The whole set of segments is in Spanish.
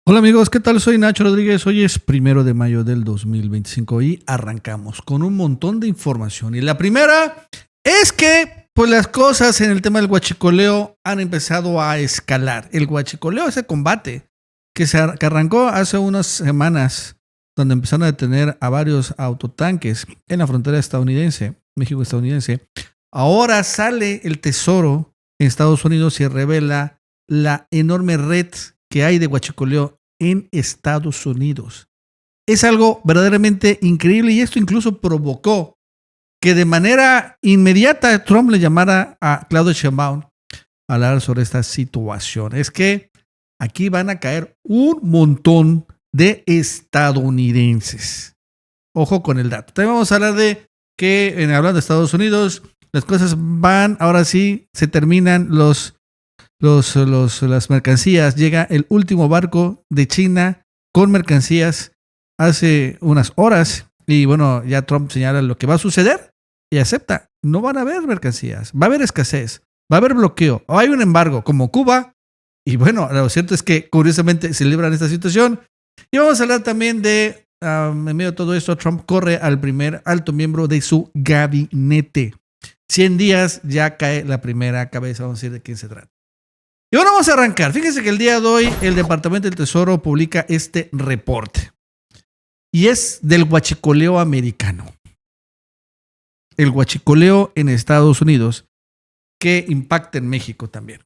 Hola amigos, ¿qué tal? Soy Nacho Rodríguez. Hoy es 1 de mayo del 2025 y arrancamos con un montón de información. Y la primera es que pues las cosas en el tema del huachicoleo han empezado a escalar. El huachicoleo, ese combate que arrancó hace unas semanas, donde empezaron a detener a varios autotanques en la frontera estadounidense, México-estadounidense. Ahora sale el Tesoro en Estados Unidos y revela la enorme red que hay de huachicoleo en Estados Unidos. Es algo verdaderamente increíble y esto incluso provocó que de manera inmediata Trump le llamara a Claudio Sheinbaum a hablar sobre esta situación. Es que aquí van a caer un montón de estadounidenses. Ojo con el dato. También vamos a hablar de que, hablando de Estados Unidos, las cosas van, ahora sí, se terminan las mercancías. Llega el último barco de China con mercancías hace unas horas y bueno, ya Trump señala lo que va a suceder y acepta. No van a haber mercancías, va a haber escasez, va a haber bloqueo, o hay un embargo como Cuba y bueno, lo cierto es que curiosamente se libran esta situación. Y vamos a hablar también de, en medio de todo esto, Trump corre al primer alto miembro de su gabinete. 100 días ya cae la primera cabeza, vamos a decir de quién se trata. Y bueno, vamos a arrancar. Fíjense que el día de hoy el Departamento del Tesoro publica este reporte. Y es del huachicoleo americano. El huachicoleo en Estados Unidos que impacta en México también.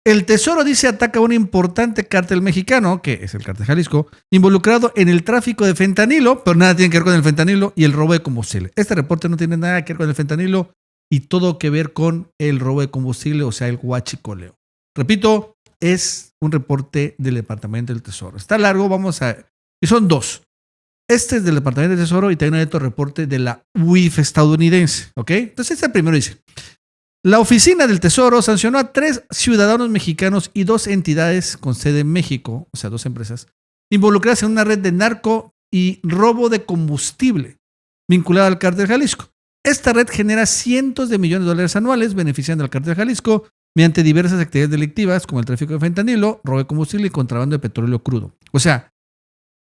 El Tesoro dice ataca a un importante cártel mexicano, que es el cártel Jalisco, involucrado en el tráfico de fentanilo, pero nada tiene que ver con el fentanilo y el robo de combustible. Este reporte no tiene nada que ver con el fentanilo y todo que ver con el robo de combustible, o sea, el huachicoleo. Repito, es un reporte del Departamento del Tesoro. Está largo, y son dos. Este es del Departamento del Tesoro y también hay otro reporte de la UIF estadounidense, ¿ok? Entonces este primero dice, la Oficina del Tesoro sancionó a 3 ciudadanos mexicanos y 2 entidades con sede en México, o sea, 2 empresas, involucradas en una red de narco y robo de combustible vinculada al cártel Jalisco. Esta red genera cientos de millones de dólares anuales, beneficiando al cártel Jalisco mediante diversas actividades delictivas como el tráfico de fentanilo, robo de combustible y contrabando de petróleo crudo. O sea,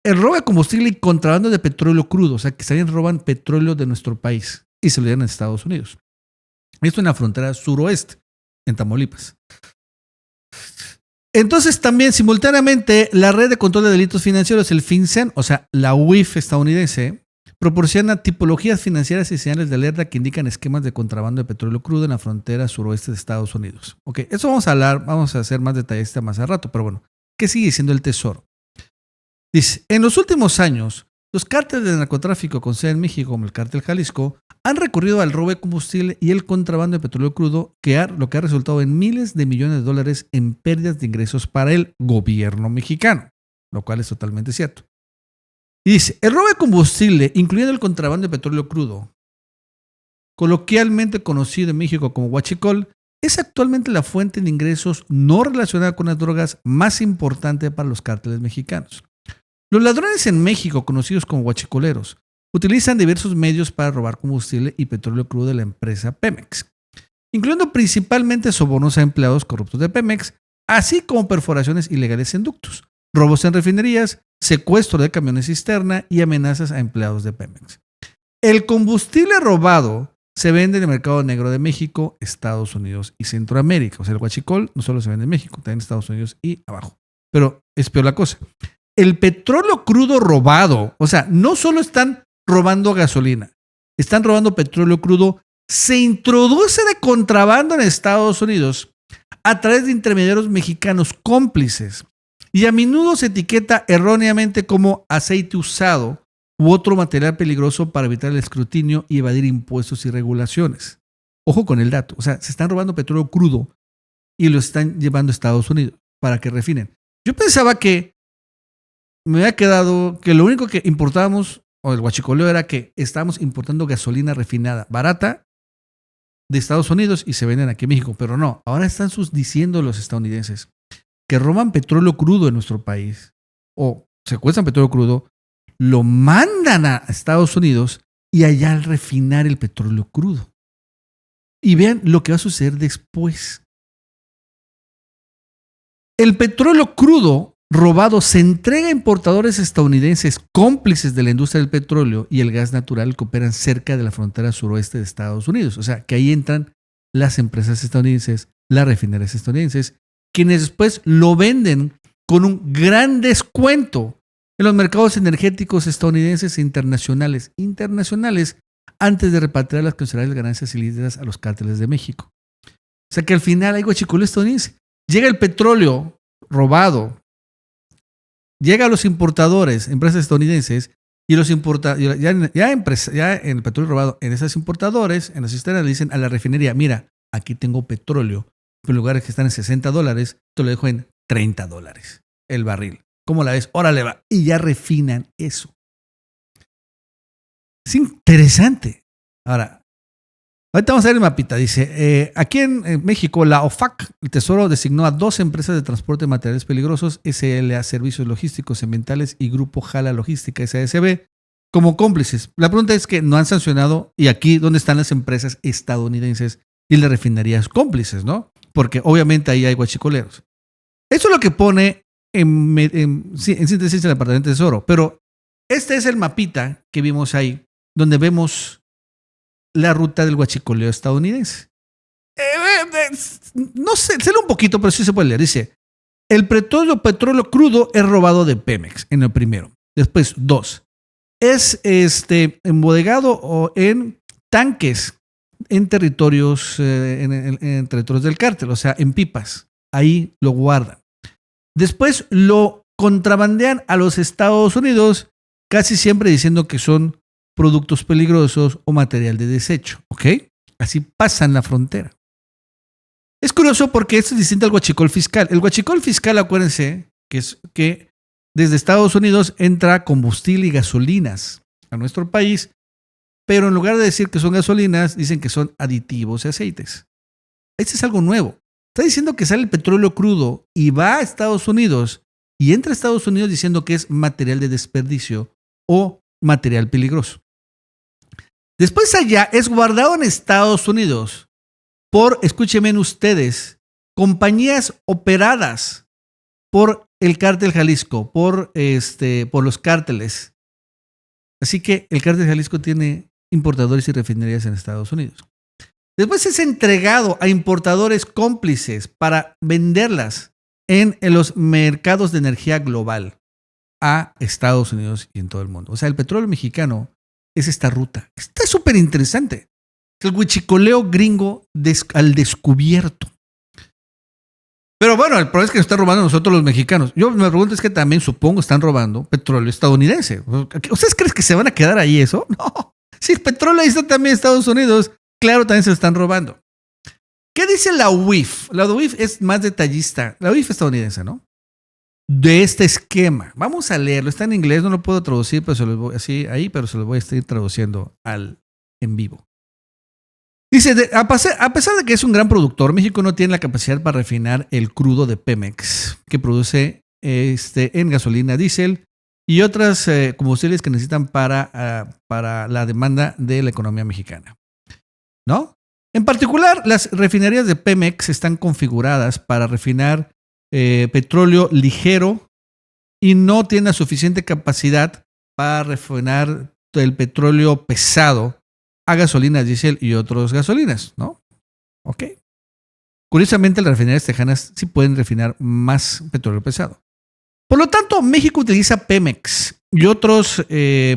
el robo de combustible y contrabando de petróleo crudo, o sea, que también roban petróleo de nuestro país y se lo llevan a Estados Unidos. Esto en la frontera suroeste, en Tamaulipas. Entonces también simultáneamente la red de control de delitos financieros, el FinCEN, o sea, la UIF estadounidense, proporciona tipologías financieras y señales de alerta que indican esquemas de contrabando de petróleo crudo en la frontera suroeste de Estados Unidos. Ok, eso vamos a hacer más detallista más al rato, pero bueno, ¿qué sigue diciendo el Tesoro? Dice, en los últimos años, los cárteles de narcotráfico con sede en México, como el cártel Jalisco, han recurrido al robo de combustible y el contrabando de petróleo crudo, lo que ha resultado en miles de millones de dólares en pérdidas de ingresos para el gobierno mexicano, lo cual es totalmente cierto. Y dice, el robo de combustible, incluyendo el contrabando de petróleo crudo, coloquialmente conocido en México como huachicol, es actualmente la fuente de ingresos no relacionada con las drogas más importante para los cárteles mexicanos. Los ladrones en México, conocidos como huachicoleros, utilizan diversos medios para robar combustible y petróleo crudo de la empresa Pemex, incluyendo principalmente sobornos a empleados corruptos de Pemex, así como perforaciones ilegales en ductos, robos en refinerías, secuestro de camiones cisterna y amenazas a empleados de Pemex. El combustible robado se vende en el mercado negro de México, Estados Unidos y Centroamérica. O sea, el huachicol no solo se vende en México, también en Estados Unidos y abajo. Pero es peor la cosa. El petróleo crudo robado, o sea, no solo están robando gasolina, están robando petróleo crudo, se introduce de contrabando en Estados Unidos a través de intermediarios mexicanos cómplices y a menudo se etiqueta erróneamente como aceite usado u otro material peligroso para evitar el escrutinio y evadir impuestos y regulaciones. Ojo con el dato, o sea, se están robando petróleo crudo y lo están llevando a Estados Unidos para que refinen. Yo pensaba que me había quedado que lo único que importábamos, o el huachicoleo, era que estábamos importando gasolina refinada, barata, de Estados Unidos y se venden aquí en México, pero no, ahora están diciendo los estadounidenses que roban petróleo crudo en nuestro país o secuestran petróleo crudo, lo mandan a Estados Unidos y allá al refinar el petróleo crudo. Y vean lo que va a suceder después. El petróleo crudo robado se entrega a importadores estadounidenses cómplices de la industria del petróleo y el gas natural que operan cerca de la frontera suroeste de Estados Unidos. O sea, que ahí entran las empresas estadounidenses, las refinerías estadounidenses, quienes después lo venden con un gran descuento en los mercados energéticos estadounidenses e internacionales, antes de repatriar las considerables ganancias ilícitas a los cárteles de México. O sea que al final hay guachicoleo estadounidense. Llega el petróleo robado, llega a los importadores, empresas estadounidenses, y los importadores, ya en el petróleo robado, en esas importadores, en las cisternas le dicen a la refinería, mira, aquí tengo petróleo, pero en lugares que están en $60, te lo dejo en $30 el barril. ¿Cómo la ves? Órale va. Y ya refinan eso. Es interesante. Ahora, ahorita vamos a ver el mapita. Dice, aquí en México, la OFAC, el Tesoro, designó a 2 empresas de transporte de materiales peligrosos, SLA Servicios Logísticos Ambientales y Grupo Jala Logística, SASB, como cómplices. La pregunta es que no han sancionado, y aquí, ¿dónde están las empresas estadounidenses y las refinerías cómplices, no? Porque obviamente ahí hay guachicoleros. Eso es lo que pone en síntesis el Departamento de Tesoro. Pero este es el mapita que vimos ahí, donde vemos la ruta del guachicoleo estadounidense. No sé, se lee un poquito, pero sí se puede leer. Dice, el petróleo crudo es robado de Pemex, en el primero. Después, 2. Es embodegado o en tanques en territorios, en territorios del cártel, o sea, en pipas. Ahí lo guardan. Después lo contrabandean a los Estados Unidos, casi siempre diciendo que son productos peligrosos o material de desecho, ¿ok? Así pasan la frontera. Es curioso porque esto es distinto al huachicol fiscal. El huachicol fiscal, acuérdense, que es que desde Estados Unidos entra combustible y gasolinas a nuestro país, pero en lugar de decir que son gasolinas, dicen que son aditivos y aceites. Este es algo nuevo. Está diciendo que sale el petróleo crudo y va a Estados Unidos y entra a Estados Unidos diciendo que es material de desperdicio o material peligroso. Después allá es guardado en Estados Unidos por, escúchenme ustedes, compañías operadas por el cártel Jalisco, por los cárteles. Así que el cártel Jalisco tiene importadores y refinerías en Estados Unidos. Después es entregado a importadores cómplices para venderlas en los mercados de energía global a Estados Unidos y en todo el mundo. O sea, el petróleo mexicano es esta ruta. Está súper interesante. El huichicoleo gringo al descubierto. Pero bueno, el problema es que nos están robando a nosotros los mexicanos. Yo me pregunto es que también supongo están robando petróleo estadounidense. ¿Ustedes creen que se van a quedar ahí eso? No. Si el petróleo ahí está también en Estados Unidos, claro, también se lo están robando. ¿Qué dice la UIF? La UIF es más detallista. La UIF estadounidense, ¿no? De este esquema. Vamos a leerlo. Está en inglés, no lo puedo traducir, pero se los voy pero se los voy a estar traduciendo en vivo. Dice, a pesar de que es un gran productor, México no tiene la capacidad para refinar el crudo de Pemex, que produce en gasolina, diésel y otras combustibles que necesitan para la demanda de la economía mexicana, ¿no? En particular, las refinerías de Pemex están configuradas para refinar petróleo ligero y no tienen la suficiente capacidad para refinar el petróleo pesado a gasolinas, diésel y otras gasolinas, ¿no? Ok. Curiosamente, las refinerías tejanas sí pueden refinar más petróleo pesado. Por lo tanto, México utiliza Pemex y otras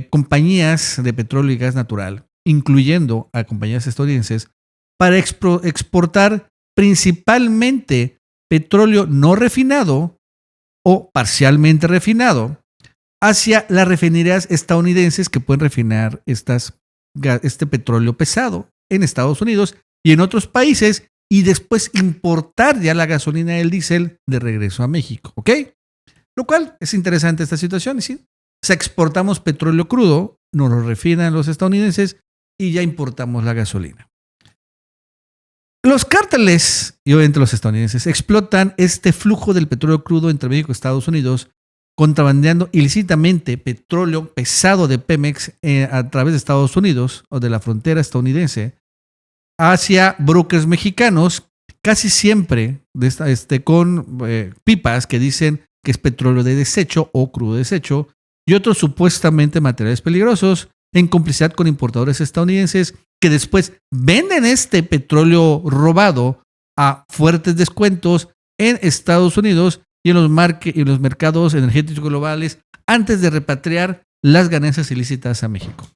compañías de petróleo y gas natural, incluyendo a compañías estadounidenses, para exportar principalmente petróleo no refinado o parcialmente refinado hacia las refinerías estadounidenses que pueden refinar este petróleo pesado en Estados Unidos y en otros países y después importar ya la gasolina y el diésel de regreso a México, ¿ok? Lo cual es interesante esta situación, ¿sí? O sea, exportamos petróleo crudo, nos lo refinan los estadounidenses y ya importamos la gasolina. Los cárteles, y obviamente los estadounidenses, explotan este flujo del petróleo crudo entre México y Estados Unidos, contrabandeando ilícitamente petróleo pesado de Pemex a través de Estados Unidos o de la frontera estadounidense hacia brokers mexicanos, casi siempre con pipas que dicen que es petróleo de desecho o crudo de desecho, y otros supuestamente materiales peligrosos, en complicidad con importadores estadounidenses que después venden este petróleo robado a fuertes descuentos en Estados Unidos y en los mercados energéticos globales antes de repatriar las ganancias ilícitas a México.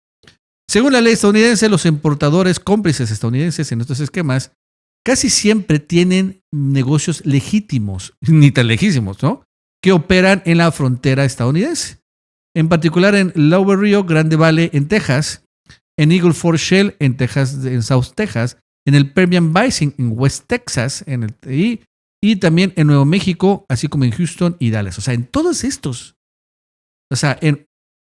Según la ley estadounidense, los importadores cómplices estadounidenses en estos esquemas casi siempre tienen negocios legítimos, ni tan legítimos, ¿no?, que operan en la frontera estadounidense. En particular en Lower Rio Grande Valley en Texas, en Eagle Ford Shale en Texas, en South Texas, en el Permian Basin en West Texas, y también en Nuevo México, así como en Houston y Dallas. O sea, en todos estos. O sea, en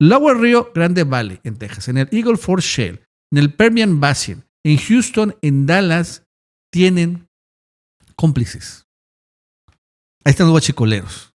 Lower Rio Grande Valley en Texas, en el Eagle Ford Shale, en el Permian Basin, en Houston, en Dallas, tienen cómplices. Ahí están los guachicoleros.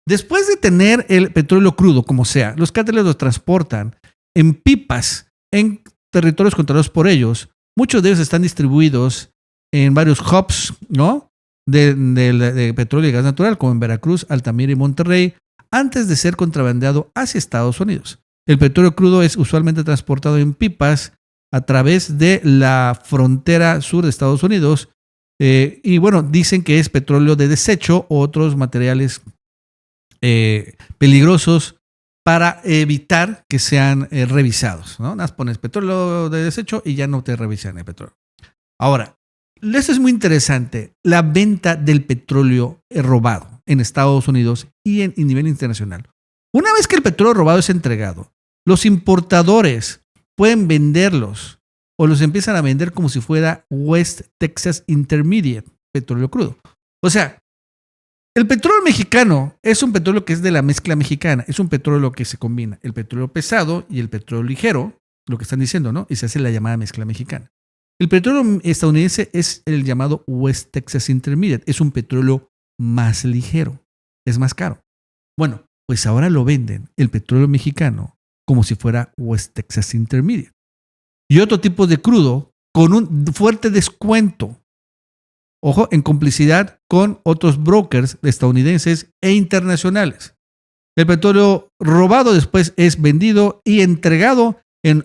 Después de tener el petróleo crudo, como sea, los cárteles lo transportan en pipas en territorios controlados por ellos. Muchos de ellos están distribuidos en varios hubs, ¿no?, de petróleo y gas natural, como en Veracruz, Altamira y Monterrey, antes de ser contrabandeado hacia Estados Unidos. El petróleo crudo es usualmente transportado en pipas a través de la frontera sur de Estados Unidos. Y bueno, dicen que es petróleo de desecho o otros materiales peligrosos para evitar que sean revisados, ¿no? Nada más pones petróleo de desecho y ya no te revisan el petróleo. Ahora, esto es muy interesante, la venta del petróleo robado en Estados Unidos y en nivel internacional. Una vez que el petróleo robado es entregado, los importadores pueden venderlos o los empiezan a vender como si fuera West Texas Intermediate, petróleo crudo. O sea, el petróleo mexicano es un petróleo que es de la mezcla mexicana, es un petróleo que se combina el petróleo pesado y el petróleo ligero, lo que están diciendo, ¿no? Y se hace la llamada mezcla mexicana. El petróleo estadounidense es el llamado West Texas Intermediate, es un petróleo más ligero, es más caro. Bueno, pues ahora lo venden el petróleo mexicano como si fuera West Texas Intermediate. Y otro tipo de crudo con un fuerte descuento. Ojo, en complicidad con otros brokers estadounidenses e internacionales. El petróleo robado después es vendido y entregado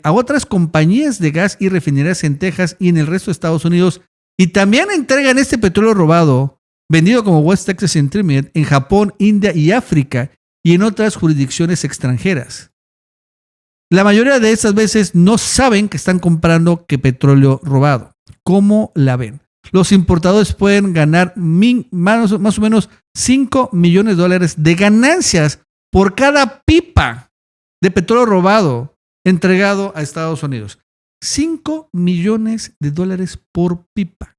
a otras compañías de gas y refinerías en Texas y en el resto de Estados Unidos. Y también entregan este petróleo robado, vendido como West Texas Intermediate, en Japón, India y África y en otras jurisdicciones extranjeras. La mayoría de estas veces no saben que están comprando petróleo robado. ¿Cómo la ven? Los importadores pueden ganar más o menos $5 millones de ganancias por cada pipa de petróleo robado entregado a Estados Unidos. $5 millones por pipa.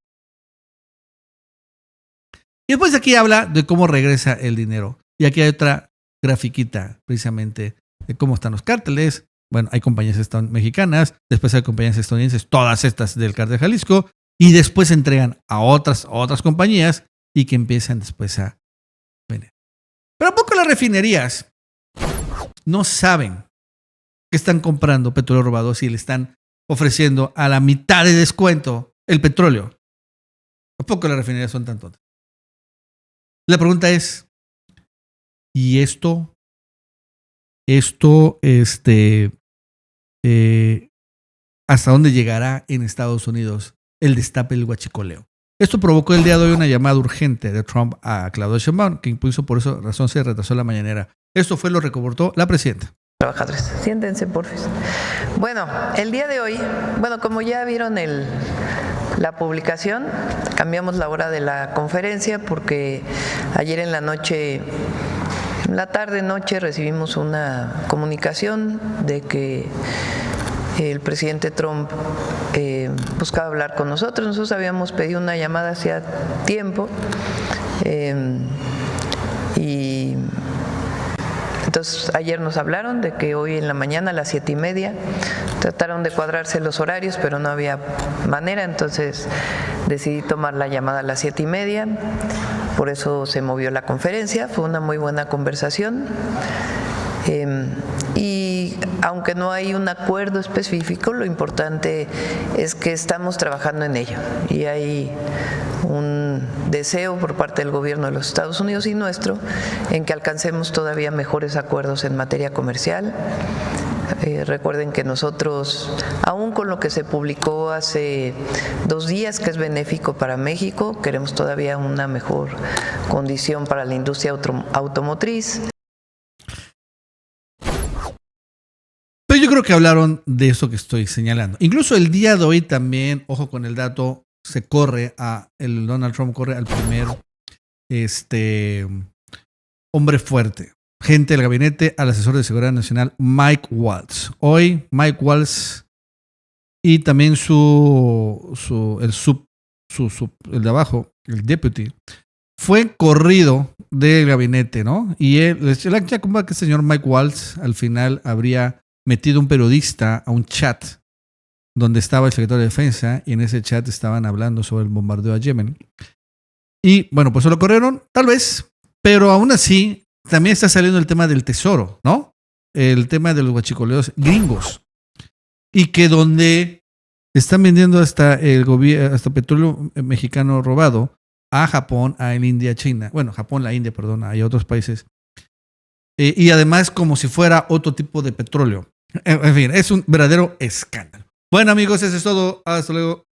Y después aquí habla de cómo regresa el dinero. Y aquí hay otra grafiquita precisamente de cómo están los cárteles. Bueno, hay compañías mexicanas, después hay compañías estadounidenses, todas estas del cártel de Jalisco, y después se entregan a otras compañías y que empiezan después a vender. Pero ¿a poco las refinerías no saben que están comprando petróleo robado si le están ofreciendo a la mitad de descuento el petróleo? ¿A poco las refinerías son tan tontas? La pregunta es, ¿y esto hasta dónde llegará en Estados Unidos el destape del huachicoleo? Esto provocó el día de hoy una llamada urgente de Trump a Claudia Sheinbaum, que incluso por esa razón se retrasó la mañanera. Esto fue lo que reportó la presidenta. Trabajadores, siéntense, por favor. Bueno, el día de hoy, como ya vieron la publicación, cambiamos la hora de la conferencia porque ayer en la noche, en la tarde-noche, recibimos una comunicación de que el presidente Trump buscaba hablar con nosotros. Nosotros habíamos pedido una llamada hacía tiempo y entonces ayer nos hablaron de que hoy en la mañana a las 7:30 trataron de cuadrarse los horarios, pero no había manera, entonces decidí tomar la llamada a las 7:30, por eso se movió la conferencia. Fue una muy buena conversación. Y aunque no hay un acuerdo específico, lo importante es que estamos trabajando en ello y hay un un deseo por parte del gobierno de los Estados Unidos y nuestro en que alcancemos todavía mejores acuerdos en materia comercial. Recuerden que nosotros, aún con lo que se publicó hace 2 días, que es benéfico para México, queremos todavía una mejor condición para la industria automotriz. Pero yo creo que hablaron de eso que estoy señalando. Incluso el día de hoy también, ojo con el dato, el Donald Trump corre al primer hombre fuerte. Gente del gabinete al asesor de seguridad nacional Mike Waltz. Hoy Mike Waltz y también el de abajo, el deputy, fue corrido del gabinete, ¿no? Y ya como que el señor Mike Waltz al final habría metido un periodista a un chat donde estaba el secretario de Defensa y en ese chat estaban hablando sobre el bombardeo a Yemen. Y bueno, pues se lo corrieron, tal vez, pero aún así también está saliendo el tema del tesoro, ¿no? El tema de los guachicoleos gringos. Y que donde están vendiendo hasta petróleo mexicano robado a Japón, a India, a China. Bueno, Japón, la India, perdón, hay otros países. Y además como si fuera otro tipo de petróleo. En fin, es un verdadero escándalo. Bueno, amigos, eso es todo. Hasta luego.